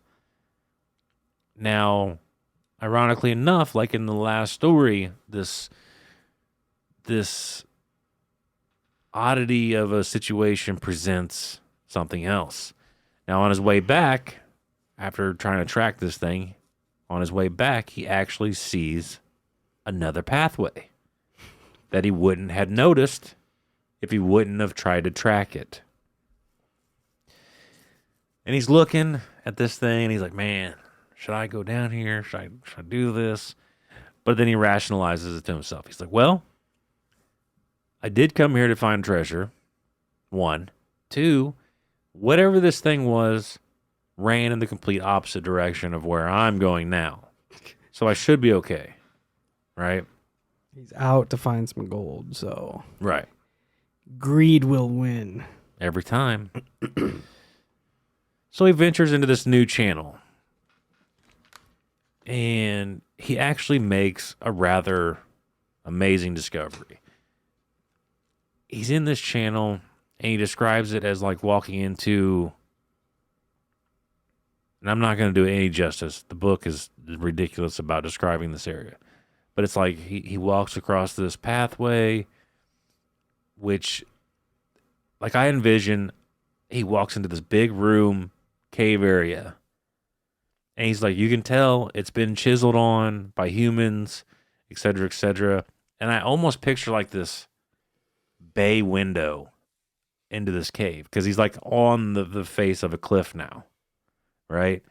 Now, ironically enough, like in the last story, this oddity of a situation presents something else. Now, on his way back, after trying to track this thing, on his way back, he actually sees another pathway that he wouldn't have noticed if he wouldn't have tried to track it. And he's looking at this thing, and he's like, man, should I go down here? Should I do this? But then he rationalizes it to himself. He's like, well, I did come here to find treasure. 1. 2, whatever this thing was ran in the complete opposite direction of where I'm going now. So I should be okay. Right? He's out to find some gold, so right. Greed will win. Every time. So he ventures into this new channel. And he actually makes a rather amazing discovery. He's in this channel, and he describes it as like walking into... And I'm not going to do it any justice. The book is ridiculous about describing this area. But it's like he walks across this pathway, which, like I envision, he walks into this big room, cave area. And he's like, you can tell it's been chiseled on by humans, et cetera, et cetera. And I almost picture like this bay window into this cave, because he's like on the face of a cliff now. Right?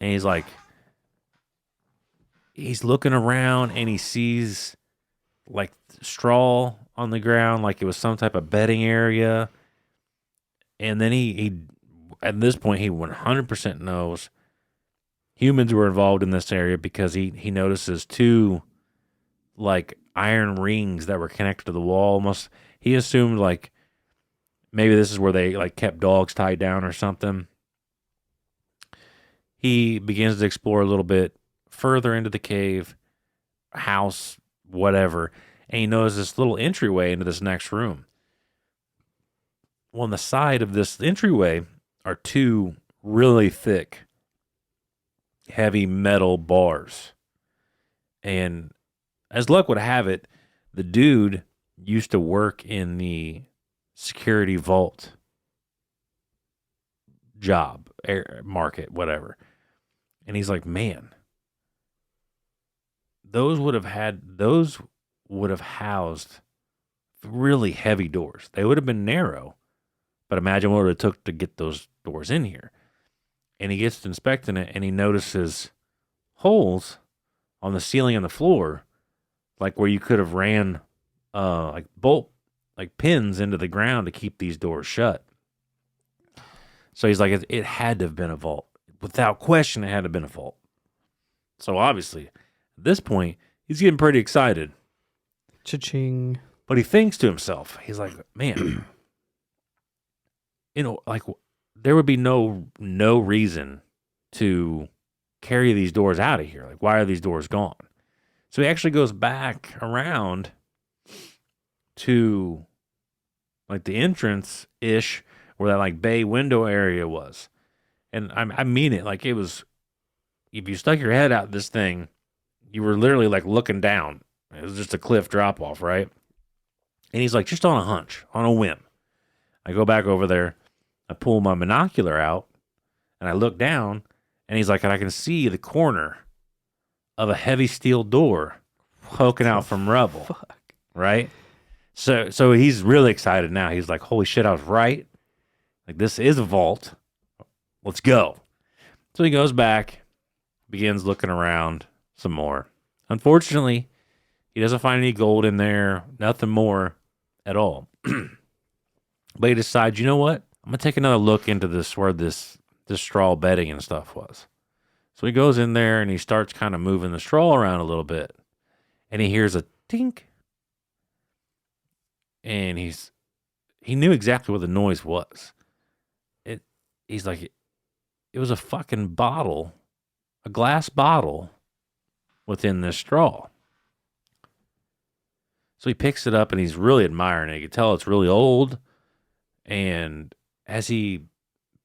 And he's like, he's looking around and he sees like straw on the ground, like it was some type of bedding area. And then he at this point, he 100% knows humans were involved in this area, because he notices 2 like iron rings that were connected to the wall. Almost, he assumed like Maybe this is where they like kept dogs tied down or something. He begins to explore a little bit further into the cave, house, whatever, and he notices this little entryway into this next room. Well, on the side of this entryway are two really thick, heavy metal bars. And as luck would have it, the dude used to work in the security vault job, market, whatever. And he's like, man, those would have housed really heavy doors. They would have been narrow, but imagine what it would have took to get those doors in here. And he gets to inspecting it, and he notices holes on the ceiling and the floor, like where you could have ran like pins into the ground to keep these doors shut. So he's like, it had to have been a vault. Without question, it had to have been a vault. So obviously, at this point, he's getting pretty excited. Cha-ching. But he thinks to himself, he's like, man, like there would be no reason to carry these doors out of here. Like, why are these doors gone? So he actually goes back around to like the entrance-ish where that like bay window area was. And I mean it, like it was, if you stuck your head out this thing, you were literally like looking down. It was just a cliff drop off, right? And he's like, just on a hunch, on a whim. I go back over there, I pull my binocular out, and I look down, and he's like, and I can see the corner of a heavy steel door poking out from rubble. Fuck. Right? So he's really excited now. He's like, holy shit, I was right. Like, this is a vault. Let's go. So he goes back, begins looking around some more. Unfortunately, he doesn't find any gold in there, nothing more at all. But he decides, you know what? I'm going to take another look into this, where this straw bedding and stuff was. So he goes in there and he starts kind of moving the straw around a little bit. And he hears a tink. And he knew exactly what the noise was. He's like, it was a fucking bottle, a glass bottle within this straw. So he picks it up and he's really admiring it. You can tell it's really old. And as he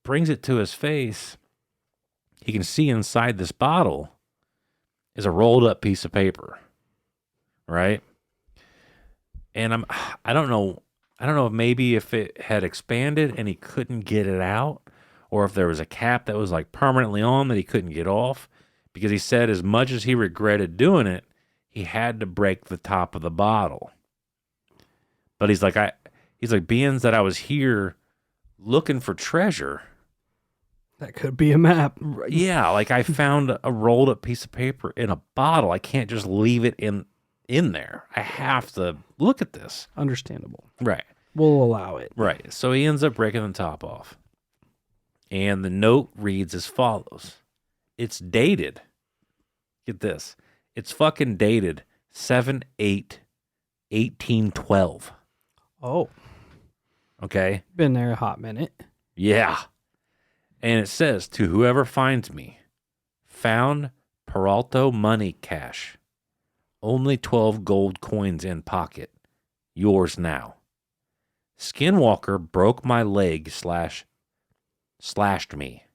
brings it to his face, he can see inside this bottle is a rolled up piece of paper. Right? And I don't know if maybe if it had expanded and he couldn't get it out, or if there was a cap that was like permanently on that he couldn't get off, because he said as much as he regretted doing it, he had to break the top of the bottle. But he's like, being that I was here looking for treasure. That could be a map. Yeah, like I found a rolled up piece of paper in a bottle. I can't just leave it in there. I have to look at this. Understandable. Right. We'll allow it. Right. So he ends up breaking the top off. And the note reads as follows. It's dated. Get this. It's fucking dated 7/8/1812. Oh. Okay. Been there a hot minute. Yeah. And it says, to whoever finds me, found Peralto money cash. Only 12 gold coins in pocket. Yours now. Skinwalker broke my leg / slashed me.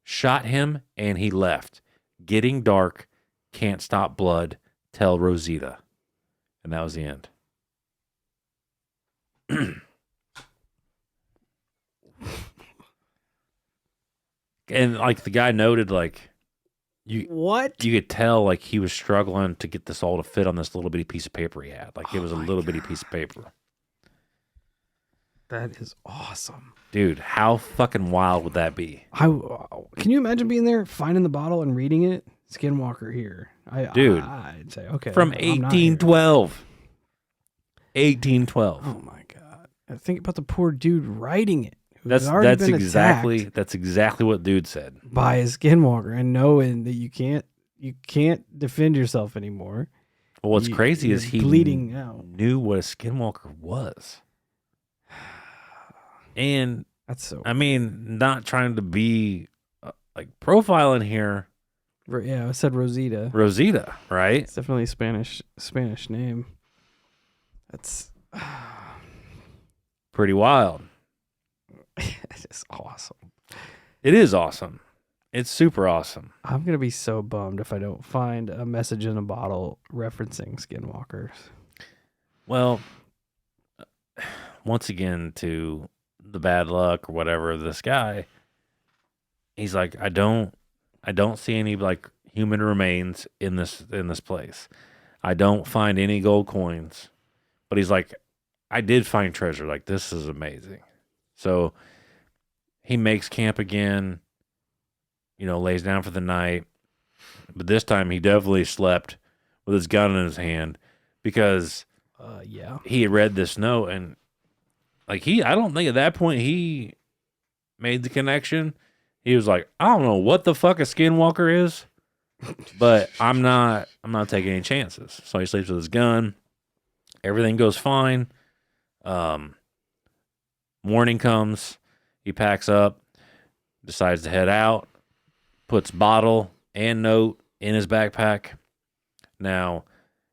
Shot him and he left. Getting dark. Can't stop blood. Tell Rosita. And that was the end. And like the guy noted, like you could tell like he was struggling to get this all to fit on this little bitty piece of paper he had. Like it was a little bitty piece of paper. That is awesome. Dude, how fucking wild would that be? Can you imagine being there, finding the bottle and reading it? Skinwalker here. I'd say, okay. From 1812. 1812. Oh my God. I think about the poor dude writing it. That's exactly what dude said. By a Skinwalker, and knowing that you can't defend yourself anymore. Well, what's crazy is he bleeding out. knew what a Skinwalker was. And That's so. I mean, not trying to be like profiling here. Yeah, I said Rosita. Rosita, right? It's definitely a Spanish name. That's Pretty wild. it's just awesome. It is awesome. It's super awesome. I'm gonna be so bummed if I don't find a message in a bottle referencing Skinwalkers. Well, once again, to the bad luck or whatever of this guy, he's like, I don't see any like human remains in this place. I don't find any gold coins. But he's like, I did find treasure. Like, this is amazing. So he makes camp again, lays down for the night. But this time he definitely slept with his gun in his hand because he had read this note. And like I don't think at that point he made the connection. He was like, I don't know what the fuck a skinwalker is, but I'm not taking any chances. So he sleeps with his gun. Everything goes fine. Morning comes. He packs up, decides to head out, puts bottle and note in his backpack. Now,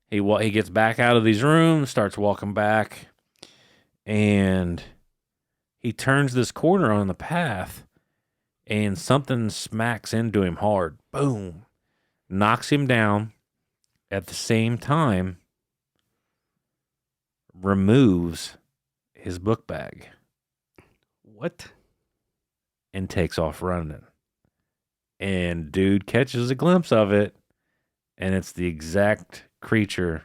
he gets back out of these rooms, starts walking back, and he turns this corner on the path, and something smacks into him hard. Boom. Knocks him down. At the same time, removes his book bag. What? And takes off running. And dude catches a glimpse of it, and it's the exact creature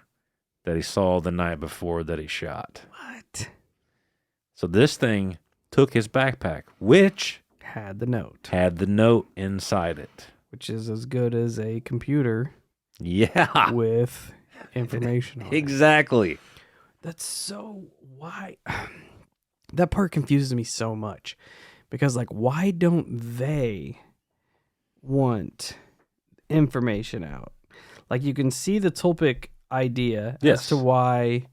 that he saw the night before that he shot. What? So this thing took his backpack, which had the note inside it. Which is as good as a computer. Yeah. With information on exactly. It. That's so why that part confuses me so much because like why don't they want information out? Like you can see the Tulpic idea as to why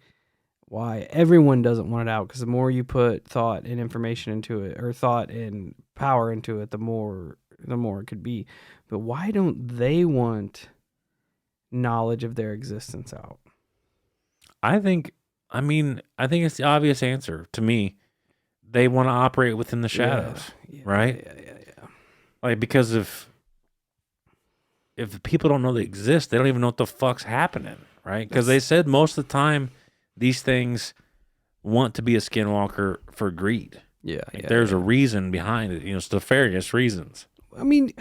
everyone doesn't want it out because the more you put thought and information into it or thought and power into it, the more it could be. But why don't they want knowledge of their existence out? I think it's the obvious answer to me. They want to operate within the shadows, right? Yeah. Like because if people don't know they exist, they don't even know what the fuck's happening, right? Because they said most of the time these things want to be a skinwalker for greed. Yeah, there's a reason behind it. It's nefarious reasons. I mean,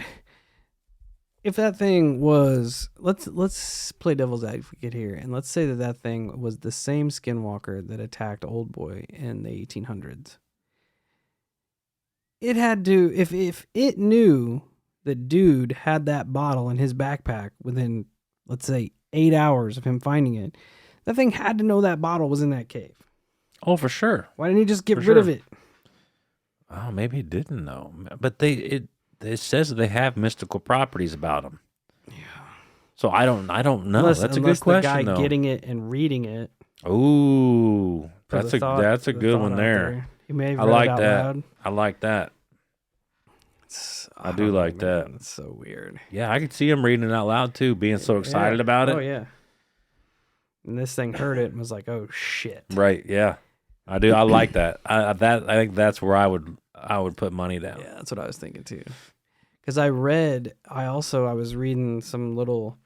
if that thing was, let's play devil's advocate here, and let's say that thing was the same skinwalker that attacked Old Boy in the 1800s. It had to, if it knew that dude had that bottle in his backpack within, let's say, 8 hours of him finding it, that thing had to know that bottle was in that cave. Oh, for sure. Why didn't he just get rid of it? Oh, maybe he didn't know. But it says that they have mystical properties about them. Yeah. So I don't know. That's a good question. The guy though. getting it and reading it. Ooh, that's a good one there. He may have I read like it out that. loud. I like that. I do like that. It's so weird. Yeah, I could see him reading it out loud too, being so excited about it. Oh yeah. And this thing heard it and was like, "Oh shit!" Right? Yeah, I do. I like that. I think that's where I would put money down. Yeah, that's what I was thinking too. Because I was reading some little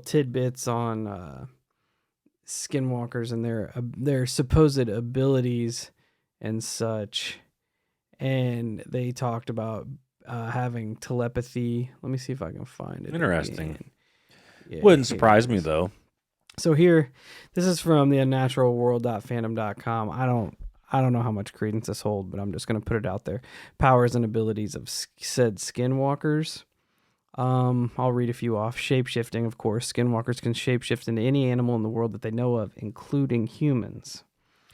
tidbits on skinwalkers and their supposed abilities and such, and they talked about having telepathy. Let me see if I can find it. Interesting. Yeah, Wouldn't surprise me though. So here, this is from the unnaturalworld.fandom.com. I don't know how much credence this holds, but I'm just going to put it out there. Powers and abilities of said skinwalkers. I'll read a few off. Shapeshifting, of course. Skinwalkers can shapeshift into any animal in the world that they know of, including humans.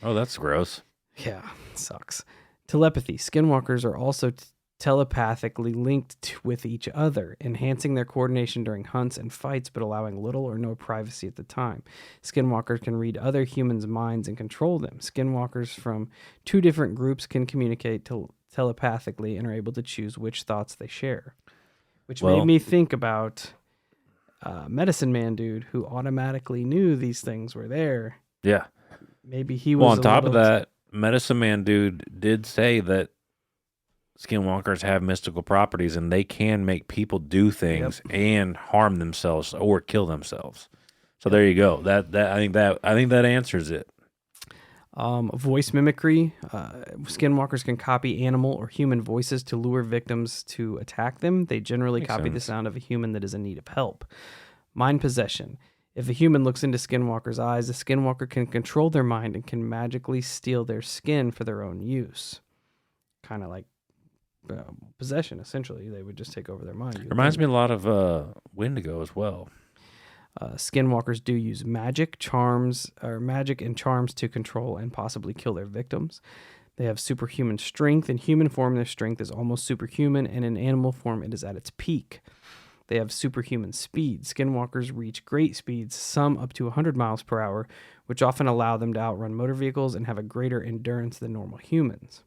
Oh, that's gross. Yeah, sucks. Telepathy. Skinwalkers are also telepathically linked with each other, enhancing their coordination during hunts and fights, but allowing little or no privacy at the time. Skinwalkers can read other humans' minds and control them. Skinwalkers from two different groups can communicate telepathically and are able to choose which thoughts they share. Which made me think about Medicine Man dude who automatically knew these things were there. Yeah. Maybe he was. Well, on top of that, Medicine Man dude did say that Skinwalkers have mystical properties and they can make people do things and harm themselves or kill themselves. So there you go. I think that answers it. Voice mimicry. Skinwalkers can copy animal or human voices to lure victims to attack them. They generally copy the sound of a human that is in need of help. Mind possession. If a human looks into Skinwalker's eyes, the Skinwalker can control their mind and can magically steal their skin for their own use. Kind of like possession, essentially. They would just take over their mind. Reminds me a lot of Wendigo as well. Skinwalkers do use magic and charms to control and possibly kill their victims. They have superhuman strength. In human form, their strength is almost superhuman, and in animal form, it is at its peak. They have superhuman speed. Skinwalkers reach great speeds, some up to 100 miles per hour, which often allow them to outrun motor vehicles and have a greater endurance than normal humans.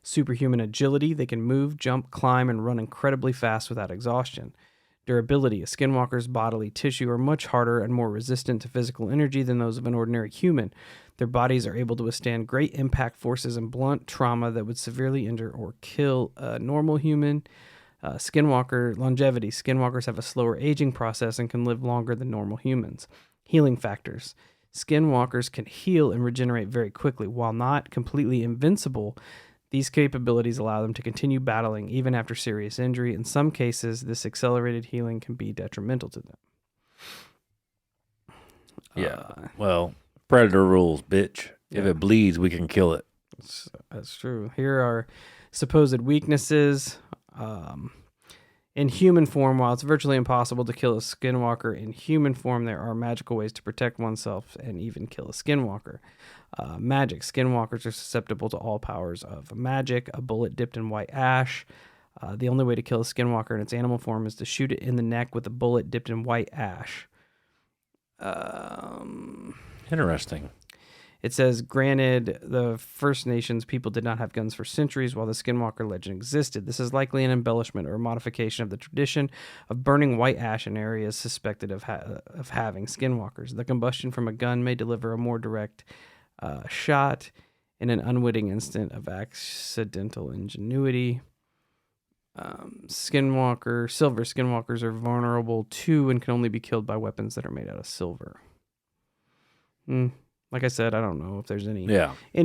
Superhuman agility. They can move, jump, climb, and run incredibly fast without exhaustion. Durability. A Skinwalker's bodily tissue are much harder and more resistant to physical energy than those of an ordinary human. Their bodies are able to withstand great impact forces and blunt trauma that would severely injure or kill a normal human. Skinwalker longevity. Skinwalkers have a slower aging process and can live longer than normal humans. Healing factors. Skinwalkers can heal and regenerate very quickly. While not completely invincible, these capabilities allow them to continue battling even after serious injury. In some cases, this accelerated healing can be detrimental to them. Yeah. Well, predator rules, bitch. Yeah. If it bleeds, we can kill it. That's true. Here are supposed weaknesses. In human form, while it's virtually impossible to kill a Skinwalker in human form, there are magical ways to protect oneself and even kill a Skinwalker. Magic. Skinwalkers are susceptible to all powers of magic. A bullet dipped in white ash. The only way to kill a Skinwalker in its animal form is to shoot it in the neck with a bullet dipped in white ash. Interesting. It says, granted, the First Nations people did not have guns for centuries while the Skinwalker legend existed. This is likely an embellishment or a modification of the tradition of burning white ash in areas suspected of having Skinwalkers. The combustion from a gun may deliver a more direct shot in an unwitting instant of accidental ingenuity. Silver Skinwalkers are vulnerable to and can only be killed by weapons that are made out of silver. Like I said, I don't know if there's any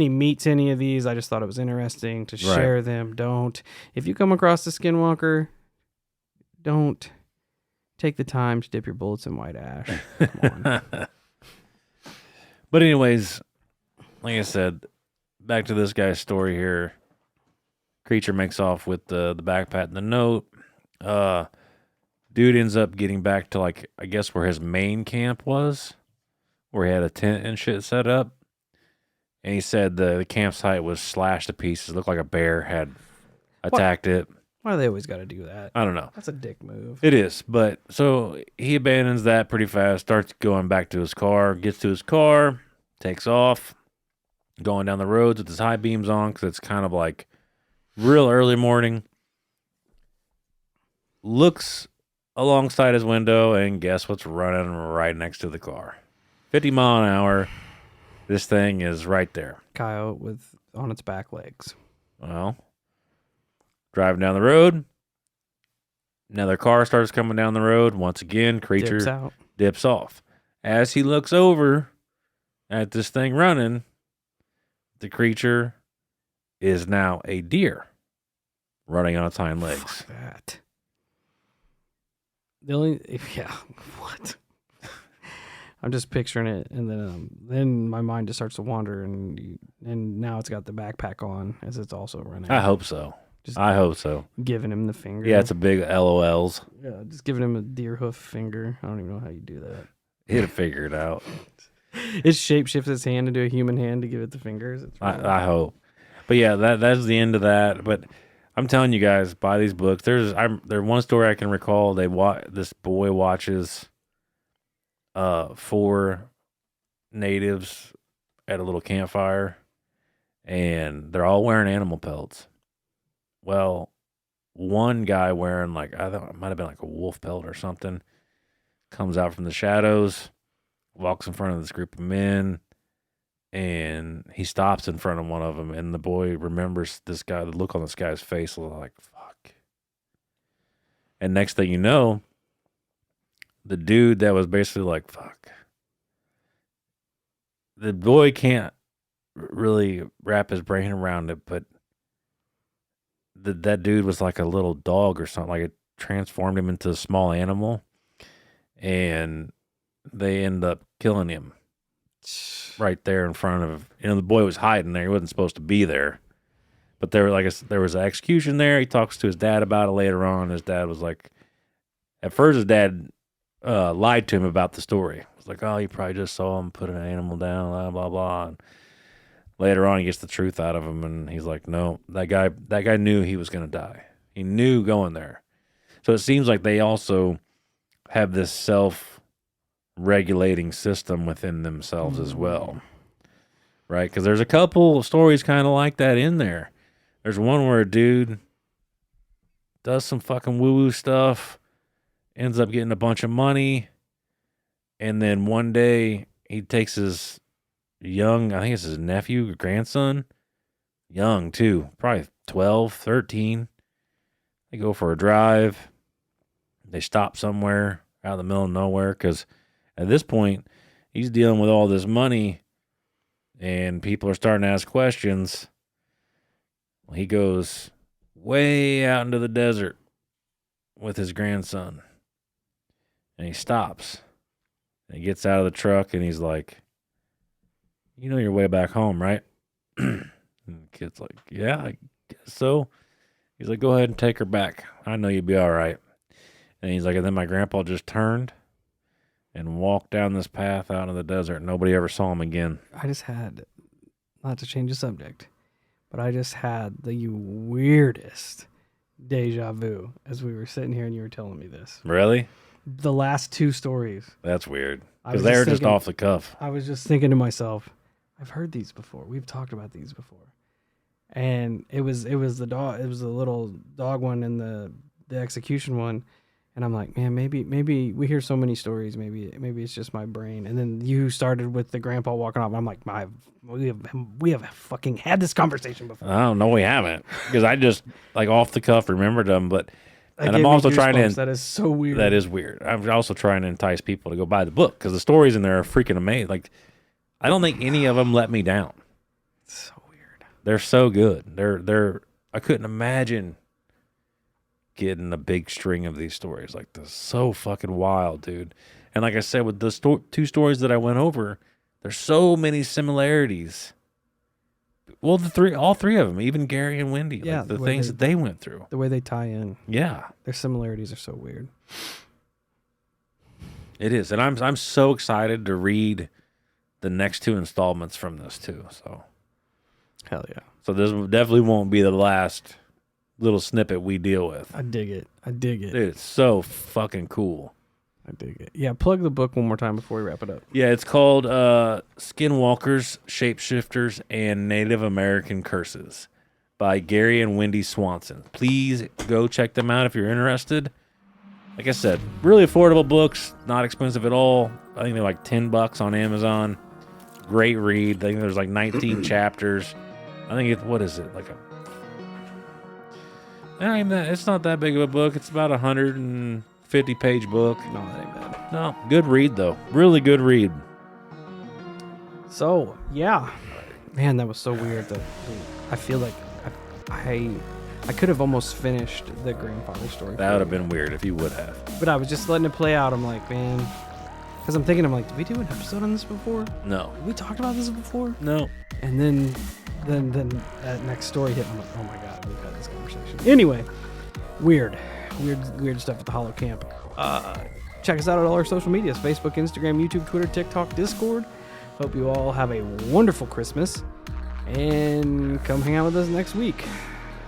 meat to any of these. I just thought it was interesting to share them. Don't. If you come across a Skinwalker, don't take the time to dip your bullets in white ash. Come on. But anyways, like I said, back to this guy's story here. Creature makes off with the backpack and the note. Dude ends up getting back to, like, I guess where his main camp was, where he had a tent and shit set up. And he said the campsite was slashed to pieces. It looked like a bear had attacked it. Why do they always got to do that? I don't know. That's a dick move. It is. But so he abandons that pretty fast, starts going back to his car, gets to his car, takes off, going down the roads with his high beams on because it's kind of like real early morning. Looks alongside his window, and guess what's running right next to the car? 50 mile an hour. This thing is right there. Coyote on its back legs. Well, driving down the road. Another car starts coming down the road. Once again, creature dips off. As he looks over at this thing running, the creature is now a deer running on its hind legs. Fuck that. What? I'm just picturing it, and then my mind just starts to wander, and now it's got the backpack on as it's also running. I hope so. I hope so. Giving him the finger. Yeah, it's a big LOLs. Yeah, just giving him a deer hoof finger. I don't even know how you do that. He'd figure it out. It shapeshifts its hand into a human hand to give it the fingers. I hope. But yeah, that's the end of that. But I'm telling you guys, buy these books. There's one story I can recall. This boy watches 4 natives at a little campfire, and they're all wearing animal pelts. Well, one guy wearing I thought it might have been like a wolf pelt or something, comes out from the shadows, walks in front of this group of men, and he stops in front of one of them, and the boy remembers this guy, the look on this guy's face, like, fuck. And next thing you know, the dude that was basically like, fuck. The boy can't really wrap his brain around it, but that dude was like a little dog or something. Like it transformed him into a small animal, and they end up killing him right there in front of. The boy was hiding there. He wasn't supposed to be there, but there was an execution there. He talks to his dad about it later on. His dad was like, at first his dad lied to him about the story. It was like, oh, you probably just saw him put an animal down, blah blah blah. And later on, he gets the truth out of him, and he's like, no, that guy knew he was going to die. He knew going there. So it seems like they also have this self-regulating system within themselves as well, right? Because there's a couple stories kind of like that in there. There's one where a dude does some fucking woo-woo stuff, ends up getting a bunch of money, and then one day he takes his young, I think it's his nephew or grandson, young too, probably 12, 13. They go for a drive. They stop somewhere out in the middle of nowhere because at this point, he's dealing with all this money and people are starting to ask questions. Well, he goes way out into the desert with his grandson, and he stops. And he gets out of the truck and he's like, you know your way back home, right? And the kid's like, yeah, I guess so. He's like, go ahead and take her back. I know you'll be all right. And he's like, and then my grandpa just turned and walked down this path out in the desert. Nobody ever saw him again. I just had, not to change the subject, but I just had the weirdest deja vu as we were sitting here and you were telling me this. Really? The last 2 stories. That's weird. Because they were just off the cuff. I was just thinking to myself, I've heard these before. We've talked about these before. And it was the dog. It was the little dog one and the execution one. And I'm like, man, maybe we hear so many stories. Maybe it's just my brain. And then you started with the grandpa walking off. I'm like, we have fucking had this conversation before. I don't know, we haven't, because I just off the cuff remembered them. But and I'm also trying to. That is so weird. That is weird. I'm also trying to entice people to go buy the book because the stories in there are freaking amazing. I don't think any of them let me down. It's so weird. They're so good. They're. I couldn't imagine getting a big string of these stories. This is so fucking wild, dude. And like I said, with the 2 stories that I went over, there's so many similarities. Well, all 3 of them, even Gary and Wendy, yeah, the things that they went through, the way they tie in. Yeah, their similarities are so weird. It is, and I'm so excited to read the next 2 installments from this too. So, hell yeah! So this definitely won't be the last little snippet we deal with. I dig it. Dude, it's so fucking cool. I dig it. Yeah, plug the book one more time before we wrap it up. Yeah, it's called Skinwalkers, Shapeshifters, and Native American Curses by Gary and Wendy Swanson. Please go check them out if you're interested. Like I said, really affordable books, not expensive at all. I think they're like $10 on Amazon. Great read. I think there's 19 chapters. I think what is it? It's not that big of a book. It's about 150-page book. No, that ain't bad. No, good read though. Really good read. So yeah, man, that was so weird. I feel like I could have almost finished the grandfather story. That would have been weird if you would have. But I was just letting it play out. I'm like, man, because I'm thinking, did we do an episode on this before? No. We talked about this before? No. And then that next story hit. I'm like, oh my god, we've had this conversation. Anyway, weird stuff at the Holo Camp. Check us out at all our social medias: Facebook, Instagram, YouTube, Twitter, TikTok, Discord. Hope you all have a wonderful Christmas and come hang out with us next week.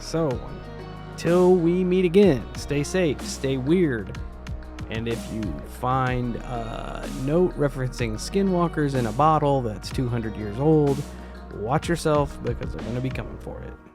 So, Till we meet again, stay safe, stay weird. And if you find a note referencing skinwalkers in a bottle that's 200 years old, watch yourself because they're going to be coming for it.